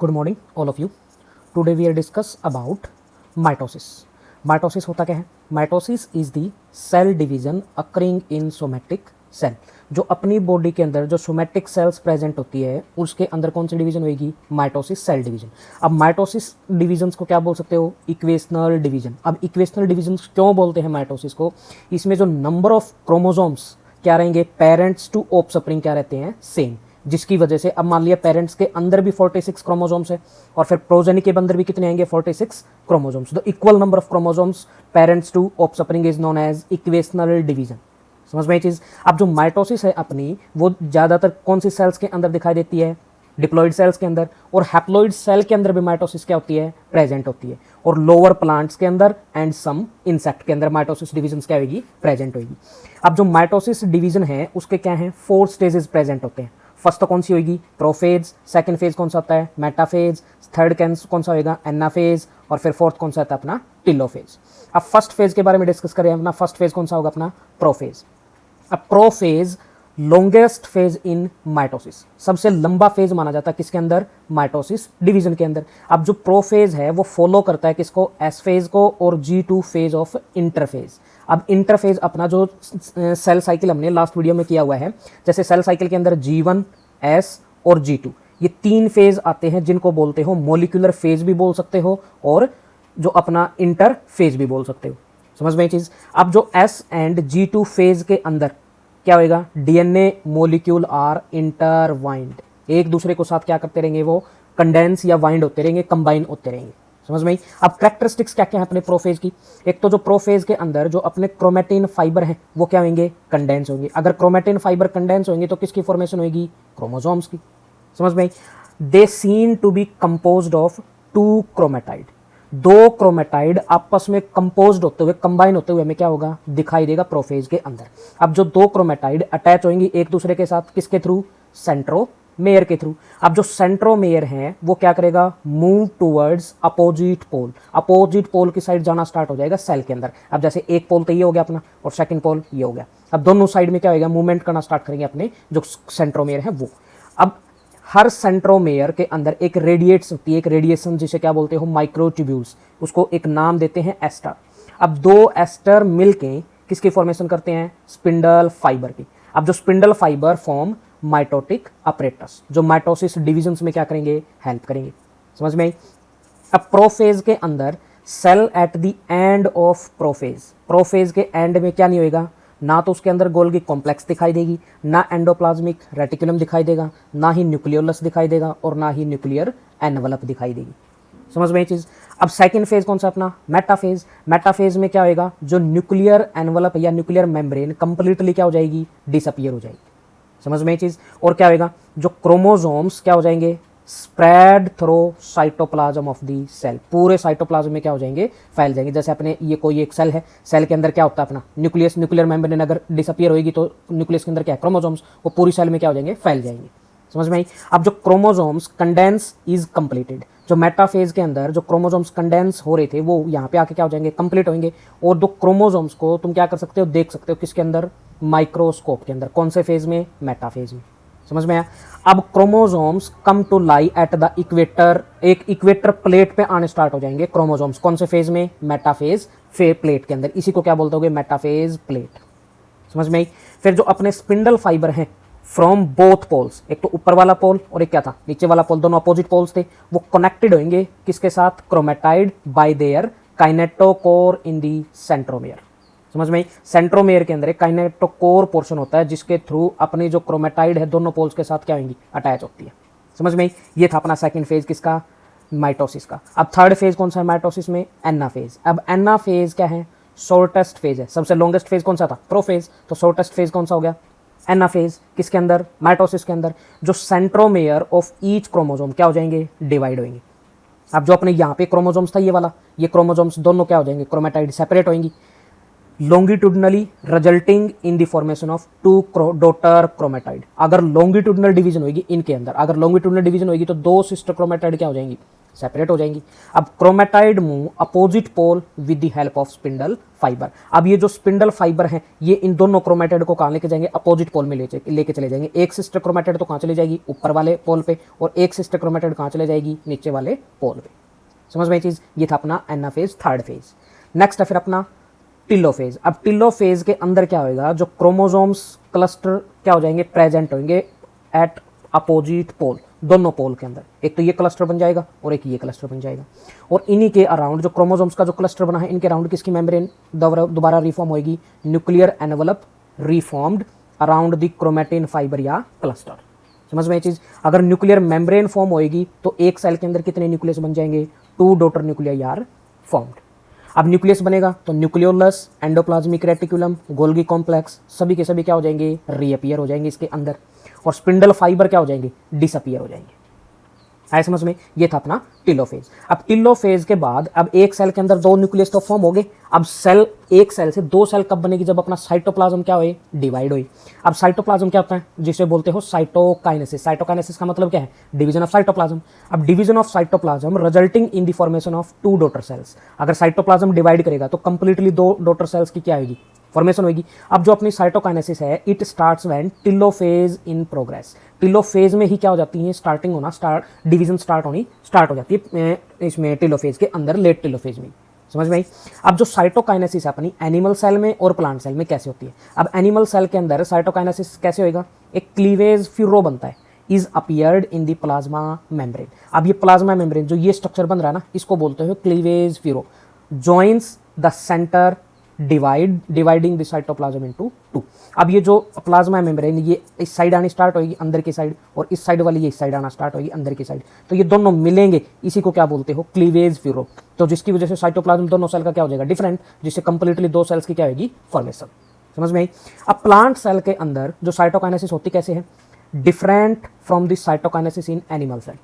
Good morning all of you. Today we are discuss about mitosis. Mitosis होता क्या है? Mitosis is the cell division occurring in somatic cell. जो अपनी body के अंदर जो सोमैटिक सेल्स प्रेजेंट होती है उसके अंदर कौन सी डिवीजन होगी? Mitosis cell division. अब माइटोसिस डिवीजन को क्या बोल सकते हो? Equational division. अब इक्वेशनल डिवीजन क्यों बोलते हैं माइटोसिस को? इसमें जो नंबर ऑफ क्रोमोसोम्स क्या रहेंगे? पेरेंट्स टू ऑफस्प्रिंग क्या रहते हैं? सेम। जिसकी वजह से अब मान लिया पेरेंट्स के अंदर भी 46 क्रोमोसोम्स है और फिर प्रोजेनी के अंदर भी कितने आएंगे? 46 chromosomes. The equal number of chromosomes parents to offspring is known as equational division. समझ में ये चीज? अब जो माइटोसिस है अपनी, वो ज्यादातर कौन सी सेल्स के अंदर दिखाई देती है? डिप्लॉइड सेल्स के अंदर। और हैप्लॉइड सेल के अंदर भी माइटोसिस क्या होती है? प्रेजेंट होती है। और लोअर प्लांट्स के अंदर एंड सम इंसेक्ट के अंदर माइटोसिस डिवीजन क्या होगी? प्रेजेंट होगी। अब जो माइटोसिस डिवीजन है उसके क्या है? 4 स्टेजेस प्रेजेंट होते हैं। फर्स्ट तो कौन सी होगी? प्रोफेज। सेकंड फेज कौन सा होता है? मेटाफेज। थर्ड कौन सा होगा? एनाफेज। और फिर फोर्थ कौन सा आता है अपना? टिलोफेज। अब फर्स्ट फेज के बारे में डिस्कस करें अपना। फर्स्ट फेज कौन सा होगा अपना? प्रोफेज। अब prophase longest phase in mitosis, सबसे लंबा फेज माना जाता है किसके अंदर? माइटोसिस डिवीजन के अंदर। अब जो प्रोफेज है वो फॉलो करता है किसको? एस फेज को और G2 फेज ऑफ इंटरफेज। अब इंटरफेज अपना जो सेल साइकिल हमने लास्ट वीडियो में किया हुआ है, जैसे सेल साइकिल के अंदर G1, S और G2, ये 3 फेज आते हैं जिनको बोलते हो मोलिकुलर फेज भी बोल सकते हो और जो अपना इंटर फेज भी बोल सकते हो। समझ में ये चीज? अब जो S एंड G2 फेज के अंदर क्या होएगा? डीएनए मोलिक्यूल आर इंटरवाइंड, एक दूसरे को साथ क्या करते रहेंगे? वो कंडेंस या वाइंड होते रहेंगे, कंबाइन होते रहेंगे। समझ में? अब कैरेक्टरिस्टिक्स क्या क्या है अपने प्रोफेज की? एक तो जो प्रोफेज के अंदर जो अपने क्रोमेटिन फाइबर हैं वो क्या होंगे? कंडेंस होंगे। अगर क्रोमेटिन फाइबर कंडेंस होंगे तो किसकी फॉर्मेशन होगी? क्रोमोसोम्स की। समझ में? They seen to be composed of 2 chromatid. 2 chromatid आपस में कंपोज्ड होते हुए, कंबाइन होते हुए हमें क्या होगा? दिखाई देगा प्रोफेज के अंदर। अब जो 2 क्रोमेटाइड अटैच होंगी एक दूसरे के साथ, किसके थ्रू? सेंट्रोमेयर के थ्रू। अब जो सेंट्रोमेयर है वो क्या करेगा? Move towards opposite pole. Opposite pole की साइड जाना स्टार्ट हो जाएगा सेल के अंदर। अब जैसे एक पोल तो ये हो गया अपना और सेकंड पोल ये हो गया। अब दोनों साइड में क्या होगा? मूवमेंट करना स्टार्ट करेंगे अपने जो सेंट्रोमेयर है वो। अब हर सेंट्रोमेयर के अंदर एक रेडिएट्स होती है, एक रेडिएशन जिसे क्या बोलते हो? माइक्रोट्यूब्यूल्स। उसको एक नाम देते हैं एस्टर। अब 2 एस्टर मिलके किसकी फॉर्मेशन करते हैं? स्पिंडल फाइबर की। अब जो spindle fibre form mitotic apparatus, जो माइटोसिस डिविजन्स में क्या करेंगे? हेल्प करेंगे। समझ में आई? अब प्रोफेज के अंदर cell at the end of prophase के एंड में क्या नहीं होएगा? ना तो उसके अंदर गोल्गी कॉम्प्लेक्स दिखाई देगी, ना एंडोप्लाज्मिक रेटिकुलम दिखाई देगा, ना ही न्यूक्लियोलस दिखाई देगा और ना ही न्यूक्लियर एनवलप दिखाई देगी। समझ में ये चीज? अब सेकंड फेज कौन सा अपना? मेटाफेज। मेटाफेज में क्या होएगा? जो न्यूक्लियर एनवलप या न्यूक्लियर मेम्ब्रेन कंप्लीटली क्या हो जाएगी? डिसअपियर हो जाएगी। समझ में ये चीज? और क्या होएगा? जो क्रोमोसोम्स क्या हो जाएंगे? Spread through cytoplasm of the cell. पूरे साइटोप्लाज्म में क्या हो जाएंगे? फैल जाएंगे। जैसे अपने ये कोई एक सेल है, सेल के अंदर क्या होता है अपना? न्यूक्लियस। न्यूक्लियर मेम्ब्रेन अगर डिसअपियर होगी तो न्यूक्लियस के अंदर क्या है? क्रोमोसोम्स। वो पूरी सेल में क्या हो जाएंगे? फैल जाएंगे। समझ में आई? अब जो क्रोमोसोम्स कंडेंस इज कंप्लीटेड, जो मेटाफेज के अंदर जो क्रोमोसोम्स कंडेंस हो रहे थे वो यहाँ पे आके क्या हो जाएंगे? कंप्लीट होंगे। और दो क्रोमोसोम्स को तुम क्या कर सकते हो? देख सकते हो किसके अंदर? माइक्रोस्कोप के अंदर। कौन से फेज में? मेटाफेज में। समझ में आया? अब chromosomes come to lie at the equator, एक इक्वेटर प्लेट पे आने स्टार्ट हो जाएंगे क्रोमोसोम्स। कौन से फेज में? मेटाफेज प्लेट के अंदर। इसी को क्या बोलते होगे? Metaphase plate. समझ में आई? फिर जो अपने स्पिंडल फाइबर हैं फ्रॉम बोथ पोल्स, एक तो ऊपर वाला पोल और एक क्या था? नीचे वाला पोल, दोनों अपोजिट पोल्स थे, वो कनेक्टेड होंगे किसके साथ? Chromatid bye there kinetochore in the centromere. समझ में? सेंट्रोमेयर के अंदर एक काइनेटोकोर पोर्शन होता है जिसके थ्रू अपनी जो क्रोमेटाइड है दोनों पोल्स के साथ क्या होंगी? अटैच होती है। समझ में? ये था अपना सेकंड फेज किसका? माइटोसिस का। अब थर्ड फेज कौन सा है माइटोसिस में? एनाफेज। अब एनाफेज क्या है? शॉर्टेस्ट फेज है। सबसे लॉन्गेस्ट फेज कौन सा था? प्रोफेज। तो शॉर्टेस्ट फेज कौन सा हो गया? एनाफेज। किसके अंदर? माइटोसिस के अंदर। जो सेंट्रोमेयर ऑफ ईच क्रोमोसोम क्या हो जाएंगे? डिवाइड होंगे। अब जो अपने यहाँ पे क्रोमोसोम्स था ये वाला, ये क्रोमोसोम्स दोनों क्या हो जाएंगे? क्रोमेटाइड सेपरेट होंगी longitudinally resulting in the formation of 2 daughter chromatid. अगर लॉन्गिट्यूडनल डिवीजन होगी इनके अंदर, अगर लॉन्गिट्यूडनल डिवीजन होगी तो 2 सिस्टर क्रोमेटाइड क्या हो जाएंगी? सेपरेट हो जाएंगी। अब chromatid move opposite pole with the help of spindle fibre. अब ये जो स्पिंडल फाइबर है ये इन दोनों क्रोमेटाइड को कहाँ लेके जाएंगे, अपोजिट पोल में लेके चले जाएंगे। एक सिस्टर क्रोमेटाइड तो कहाँ चले जाएगी, ऊपर वाले पोल पे, और एक सिस्टर क्रोमेटाइड कहाँ चले जाएगी, नीचे वाले पोल पे। समझ में चीज, ये था अपना एनाफेज, थर्ड फेज। नेक्स्ट है फिर अपना टिलोफेज। अब टिलोफेज के अंदर क्या होएगा, जो क्रोमोसोम्स क्लस्टर क्या हो जाएंगे, प्रेजेंट होंगे एट अपोजिट पोल, दोनों पोल के अंदर। एक तो ये क्लस्टर बन जाएगा और एक ये क्लस्टर बन जाएगा, और इन्हीं के अराउंड जो क्रोमोसोम्स का जो क्लस्टर बना है, इनके अराउंड किसकी मेम्ब्रेन दोबारा रिफॉर्म होगी, nuclear envelope reformed around the chromatin fibre या क्लस्टर। समझ में ये चीज, अगर न्यूक्लियर मेम्ब्रेन फॉर्म होएगी तो एक सेल के अंदर कितने न्यूक्लियस बन जाएंगे, 2 डॉटर न्यूक्लियाई आर फॉर्म्ड। अब न्यूक्लियस बनेगा तो nucleolus, endoplasmic reticulum, Golgi complex सभी के सभी क्या हो जाएंगे, रीअपियर हो जाएंगे इसके अंदर, और स्पिंडल फाइबर क्या हो जाएंगे, डिसअपियर हो जाएंगे। आए समझ में, ये था अपना टिलोफेज। अब टिलोफेज के बाद अब एक सेल के अंदर 2 न्यूक्लियस तो फॉर्म हो गए। अब सेल, एक सेल से 2 सेल कब बनेगी, जब अपना साइटोप्लाज्म क्या होए, डिवाइड होए। अब साइटोप्लाज्म क्या होता है, जिसे बोलते हो साइटोकाइनेसिस। साइटोकाइनेसिस का मतलब क्या है, डिवीजन ऑफ साइटोप्लाज्म। अब division of cytoplasm resulting in the formation of 2 daughter cells. अगर साइटोप्लाज्म डिवाइड करेगा तो कंप्लीटली 2 डॉटर सेल्स की क्या होगी, फॉर्मेशन होगी। अब जो अपनी साइटोकाइनेसिस है, it starts when telophase in progress. Telophase में ही क्या हो जाती है, स्टार्टिंग होना, डिवीजन स्टार्ट हो जाती है इसमें टिलोफेज के अंदर, लेट टिलोफेज में। समझ में आई। अब जो साइटोकाइनेसिस है अपनी एनिमल सेल में और प्लांट सेल में कैसे होती है। अब एनिमल सेल के अंदर साइटोकाइनेसिस कैसे होएगा, एक क्लीवेज फ्यूरो बनता है, is appeared in the plasma membrane. अब ये प्लाज्मा मेम्ब्रेन जो ये स्ट्रक्चर बन रहा है ना, इसको बोलते हो cleavage furrow, joins the centre dividing the cytoplasm into 2। अब ये जो प्लाज्मा मेम्ब्रेन ये इस साइड आनी स्टार्ट होगी अंदर की साइड, और इस साइड वाली ये इस साइड आना स्टार्ट होगी अंदर की साइड, तो ये दोनों मिलेंगे, इसी को क्या बोलते हो, क्लीवेज फ्यूरो। तो जिसकी वजह से साइटोप्लाज्म दोनों सेल का क्या हो जाएगा, डिफरेंट, जिससे कंप्लीटली 2 सेल्स की क्या होगी, फॉर्मेशन। समझ में आई। अब प्लांट सेल के अंदर जो साइटोकाइनेसिस होती कैसे है, different from the cytokinesis in animal cell.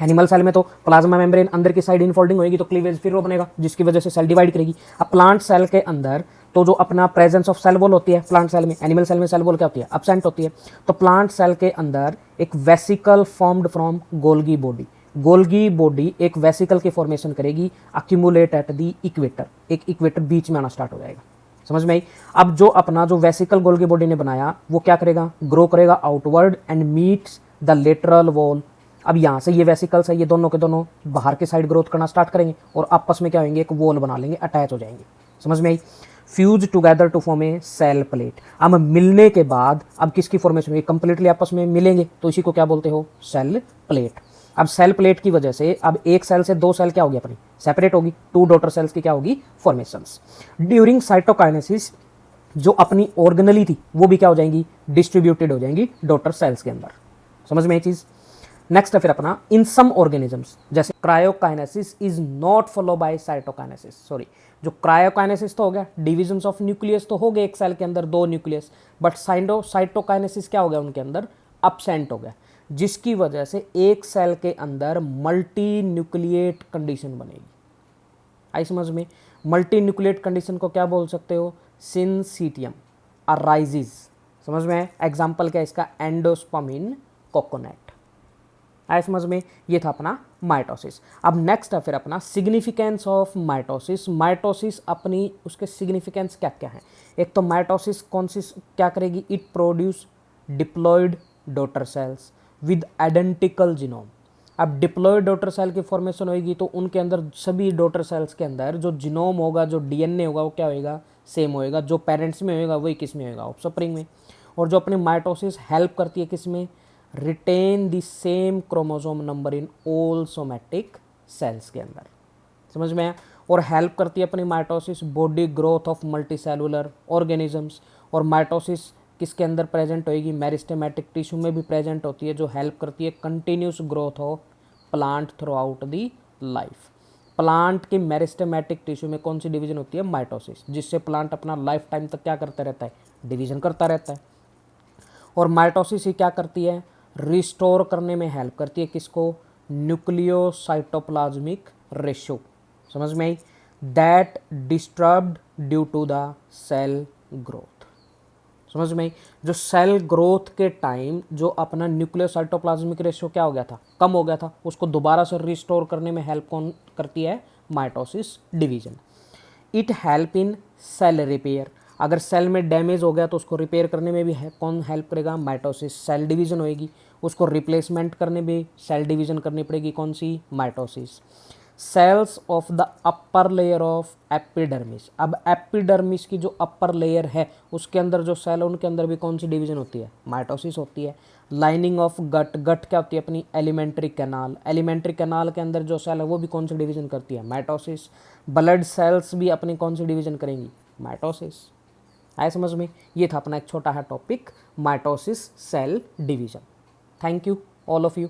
Animal cell में तो प्लाज्मा मेम्ब्रेन अंदर की साइड इनफोल्डिंग होगी तो क्लीवेज फिर वो बनेगा, जिसकी वजह से सेल डिवाइड करेगी। अब प्लांट सेल के अंदर तो जो अपना प्रेजेंस ऑफ सेल वॉल होती है प्लांट सेल में, एनिमल सेल में सेल वॉल क्या होती है, एब्सेंट होती है। तो प्लांट सेल के अंदर एक vesicle formed from Golgi body, Golgi body एक वेसिकल की फॉर्मेशन करेगी, अक्यूमुलेट एट दी इक्वेटर, एक इक्वेटर बीच में आना स्टार्ट हो जाएगा। समझ में आई। अब जो अपना जो वेसिकल गोल्गी बॉडी ने बनाया वो क्या करेगा, ग्रो करेगा outward and meets the lateral wall. अब यहाँ से ये वेसिकल्स है, ये दोनों के दोनों बाहर के साइड ग्रोथ करना स्टार्ट करेंगे और आपस में क्या होंगे, एक वॉल बना लेंगे, अटैच हो जाएंगे। समझ में आई। Fuse together to form a cell plate. अब मिलने के बाद अब किसकी फॉर्मेशन हुई, कंप्लीटली आपस में मिलेंगे तो इसी को क्या बोलते हो, सेल प्लेट। अब सेल प्लेट की वजह से अब एक सेल से 2 सेल क्या होगी, अपनी सेपरेट होगी, 2 डॉटर सेल्स की क्या होगी, फॉर्मेशंस। ड्यूरिंग साइटोकाइनेसिस जो अपनी ऑर्गेनली थी वो भी क्या हो जाएंगी, डिस्ट्रीब्यूटेड हो जाएंगी डॉटर सेल्स के अंदर। समझ में ये चीज। नेक्स्ट है फिर अपना इन सम ऑर्गेनिजम्स, जैसे karyokinesis is not follow by cytokinesis. Sorry, जो क्रायोकाइनेसिस तो हो गया, डिविजन्स ऑफ न्यूक्लियस तो हो गए एक सेल के अंदर 2 न्यूक्लियस, बट साइटोकाइनेसिस क्या हो गया उनके अंदर, एब्सेंट हो गया, जिसकी वजह से एक सेल के अंदर मल्टी न्यूक्लिएट कंडीशन बनेगी। आई समझ में। मल्टी न्यूक्लिएट कंडीशन को क्या बोल सकते हो, सिंसीटियम अराइजिस। समझ में। एग्जाम्पल क्या है इसका, एंडोस्पर्म इन कोकोनट। आए समझ में। ये था अपना माइटोसिस। अब नेक्स्ट है फिर अपना सिग्निफिकेंस ऑफ माइटोसिस। माइटोसिस अपनी उसके सिग्निफिकेंस क्या क्या है। एक तो माइटोसिस कौन सी क्या करेगी, it produce diploid daughter cells with identical genome. अब डिप्लॉयड डॉटर सेल की फॉर्मेशन होगी तो उनके अंदर सभी डॉटर सेल्स के अंदर जो जीनोम होगा, जो डीएनए होगा वो क्या होएगा, सेम होएगा। जो पेरेंट्स में होएगा वही किस में होएगा, ऑफस्प्रिंग में। और जो अपनी माइटोसिस हेल्प करती है किस में, retain the same chromosome number in all somatic cells के अंदर। समझ में। और हेल्प करती है अपनी mitosis body growth of multicellular organisms. और माइटोसिस किसके अंदर प्रेजेंट होएगी, मेरिस्टेमेटिक टिश्यू में भी प्रेजेंट होती है, जो हेल्प करती है continuous growth of plant through out the life. Plant की मेरिस्टेमेटिक टिश्यू में कौन सी डिवीजन होती है, माइटोसिस, जिससे प्लांट अपना लाइफ टाइम तक क्या करता रहता है, डिवीजन करता रहता है। और माइटोसिस ही क्या करती है, रिस्टोर करने में हेल्प करती है किसको, न्यूक्लियोसाइटोप्लाज्मिक रेशियो। समझ में आई, that disturbed due to the cell growth. समझ में आई। जो सेल ग्रोथ के टाइम जो अपना न्यूक्लियर साइटोप्लाज्मिक रेशियो क्या हो गया था, कम हो गया था, उसको दोबारा से रिस्टोर करने में हेल्प कौन करती है, mitosis division. It help in cell repair, अगर सेल में डैमेज हो गया तो उसको रिपेयर करने में भी कौन हेल्प करेगा, माइटोसिस। सेल डिवीजन होएगी, उसको रिप्लेसमेंट करने में सेल डिवीजन करनी पड़ेगी, कौन सी, mitosis. Cells of the upper layer of epidermis, अब एपिडर्मिस की जो अपर लेयर है उसके अंदर जो सेल है उनके अंदर भी कौन सी डिवीजन होती है, माइटोसिस होती है। लाइनिंग ऑफ गट, गट क्या होती है अपनी, एलिमेंट्री कैनाल, एलिमेंट्री कैनाल के अंदर जो सेल है वो भी कौन सी डिवीजन करती है, माइटोसिस। ब्लड सेल्स भी अपनी कौन सी डिवीजन करेंगी, माइटोसिस। आए समझ में। ये था अपना एक छोटा है topic, mitosis cell division. Thank you all of you.